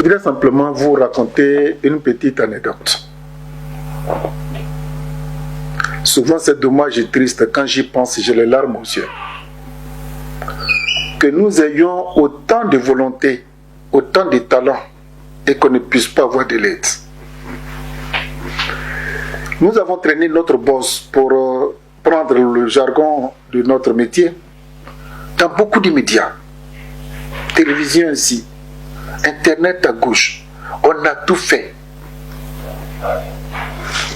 voudrais simplement vous raconter une petite anecdote. Souvent c'est dommage et triste quand j'y pense, j'ai les larmes aux yeux. Que nous ayons autant de volonté, autant de talent et qu'on ne puisse pas avoir de l'aide. Nous avons traîné notre boss pour prendre le jargon de notre métier dans beaucoup de médias. Télévision ici, Internet à gauche. On a tout fait.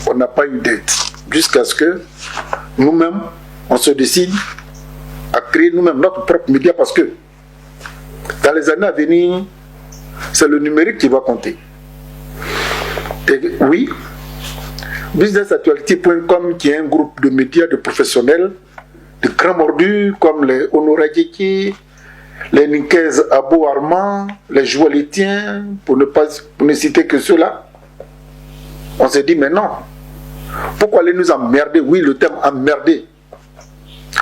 On n'a pas eu d'aide. Jusqu'à ce que nous-mêmes, on se décide à créer nous-mêmes notre propre média parce que dans les années à venir, c'est le numérique qui va compter. Et oui, businessactuality.com qui est un groupe de médias de professionnels, de grands mordus comme les Honoré Djeki, les Ninkez Abo Armand, les Joalitiens, pour ne citer que ceux-là. On s'est dit, mais non, pourquoi aller nous emmerder? Oui, le terme emmerder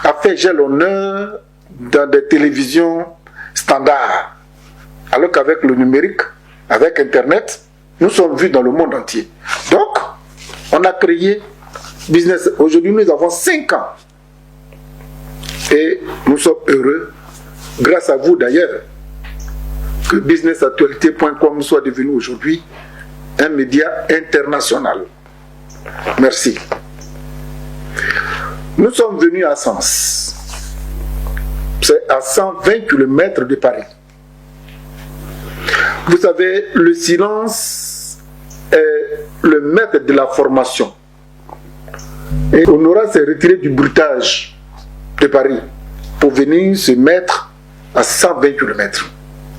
a fait j'ai l'honneur dans des télévisions standards. Alors qu'avec le numérique, avec Internet, nous sommes vus dans le monde entier. Donc, on a créé Business. Aujourd'hui, nous avons 5 ans. Et nous sommes heureux, grâce à vous d'ailleurs, que businessactualité.com soit devenu aujourd'hui un média international. Merci. Nous sommes venus à Sens. C'est à 120 km de Paris. Vous savez, le silence est le maître de la formation. Et Honora s'est retiré du bruitage de Paris pour venir se mettre à 120 km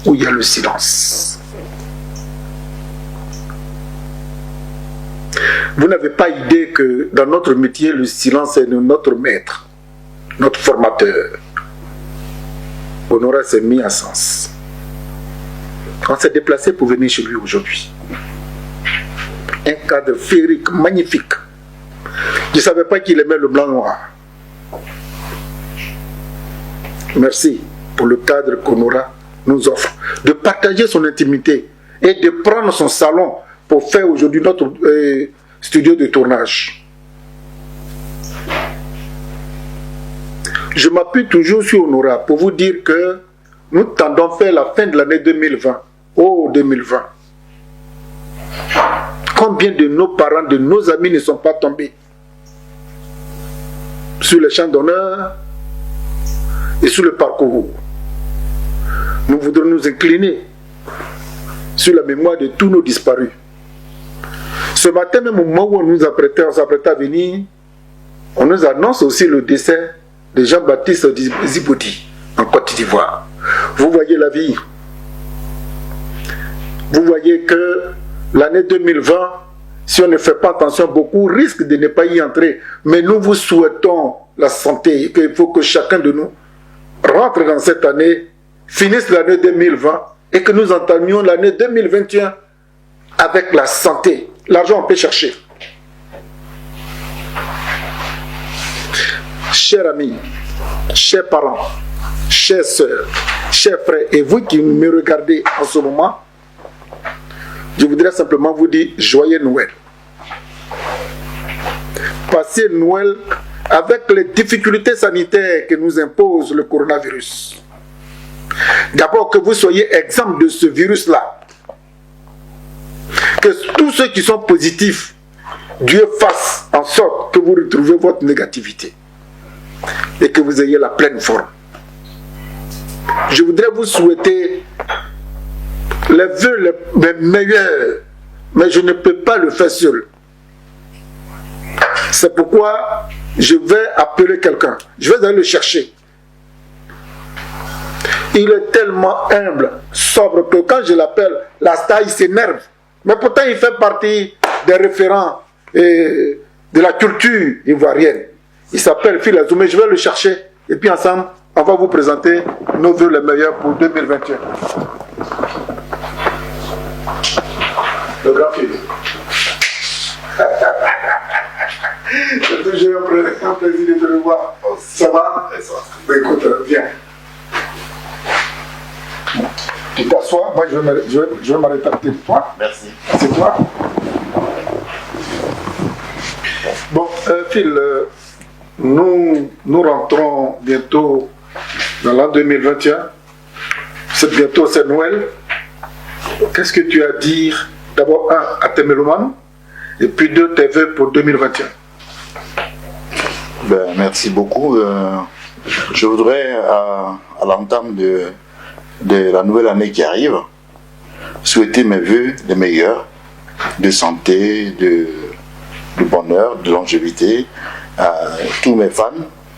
où il y a le silence. Vous n'avez pas idée que dans notre métier, le silence est notre maître, notre formateur. Honora s'est mis à Sens. On s'est déplacé pour venir chez lui aujourd'hui. Un cadre féerique, magnifique. Je ne savais pas qu'il aimait le blanc-noir. Merci pour le cadre qu'Honora nous offre. De partager son intimité et de prendre son salon pour faire aujourd'hui notre studio de tournage. Je m'appuie toujours sur Honora pour vous dire que nous tendons faire la fin de l'année 2020. Oh, 2020. Combien de nos parents, de nos amis ne sont pas tombés sur les champs d'honneur et sur le parcours. Nous voudrons nous incliner sur la mémoire de tous nos disparus. Ce matin, même au moment où on s'apprêtait à venir, on nous annonce aussi le décès de Jean-Baptiste Djibouti en Côte d'Ivoire. Vous voyez la vie. Vous voyez que l'année 2020, si on ne fait pas attention, beaucoup risquent de ne pas y entrer. Mais nous vous souhaitons la santé et qu'il faut que chacun de nous rentre dans cette année, finisse l'année 2020 et que nous entamions l'année 2021 avec la santé. L'argent, on peut chercher. Chers amis, chers parents, chers sœurs, chers frères, et vous qui me regardez en ce moment, je voudrais simplement vous dire joyeux Noël. Passez Noël avec les difficultés sanitaires que nous impose le coronavirus. D'abord que vous soyez exempt de ce virus-là. Que tous ceux qui sont positifs, Dieu fasse en sorte que vous retrouvez votre négativité et que vous ayez la pleine forme. Je voudrais vous souhaiter les vœux les meilleurs, mais je ne peux pas le faire seul. C'est pourquoi je vais appeler quelqu'un. Je vais aller le chercher. Il est tellement humble, sobre, que quand je l'appelle, la star, il s'énerve. Mais pourtant, il fait partie des référents de la culture ivoirienne. Il s'appelle Phil Azoumé. Je vais le chercher. Et puis ensemble, on va vous présenter nos vœux les meilleurs pour 2021. Le grand Phil. C'est toujours un plaisir de te revoir. Ça va? Écoute, viens. Tu t'assois, moi je vais m'arrêter à côté de toi. Merci. C'est toi. Bon, Phil, nous rentrons bientôt dans l'an 2021. Bientôt c'est Noël. Qu'est-ce que tu as à dire, d'abord, à tes mélomanes, et puis deux, tes vœux pour 2021? Merci beaucoup. Je voudrais, à l'entame de la nouvelle année qui arrive, souhaiter mes vœux les meilleurs, de santé, de bonheur, de longévité, à tous mes fans,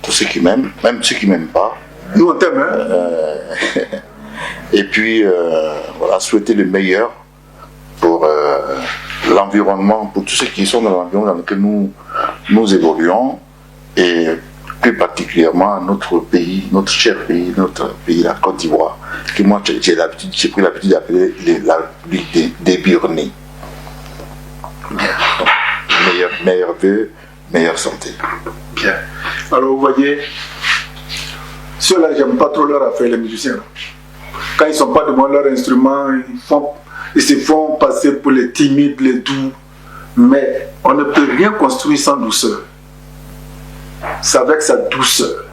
tous ceux qui m'aiment, même ceux qui ne m'aiment pas. Nous on t'aime, hein? Et puis, voilà, souhaiter le meilleur pour l'environnement, pour tous ceux qui sont dans l'environnement dans lequel nous évoluons, et plus particulièrement notre pays, notre cher pays, notre pays, la Côte d'Ivoire, que moi j'ai pris l'habitude d'appeler la République des Burnées. Meilleur vœu, meilleure santé. Bien. Alors vous voyez, ceux-là, j'aime pas trop leur affaire, les musiciens. Quand ils ne sont pas devant leur instrument, ils se font passer pour les timides, les doux. Mais on ne peut rien construire sans douceur. C'est avec sa douceur,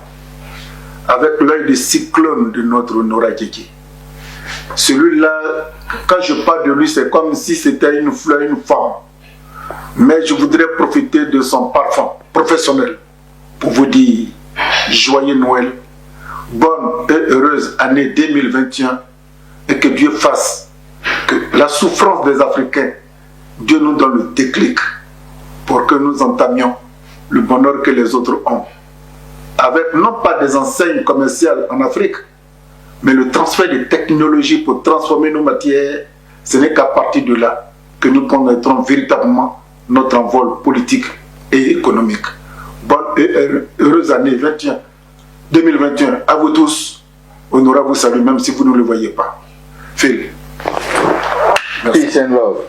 avec l'œil de cyclone de notre Nora Djeki. Celui-là, quand je parle de lui, c'est comme si c'était une fleur, une femme. Mais je voudrais profiter de son parfum professionnel pour vous dire joyeux Noël, bonne et heureuse année 2021, et que Dieu fasse que la souffrance des Africains, Dieu nous donne le déclic pour que nous entamions le bonheur que les autres ont. Avec non pas des enseignes commerciales en Afrique, mais le transfert de technologies pour transformer nos matières, ce n'est qu'à partir de là que nous connaîtrons véritablement notre envol politique et économique. Bonne et heureuse année 2021 à vous tous. Honora vous salue même si vous ne le voyez pas. Phil. Merci. Peace and love.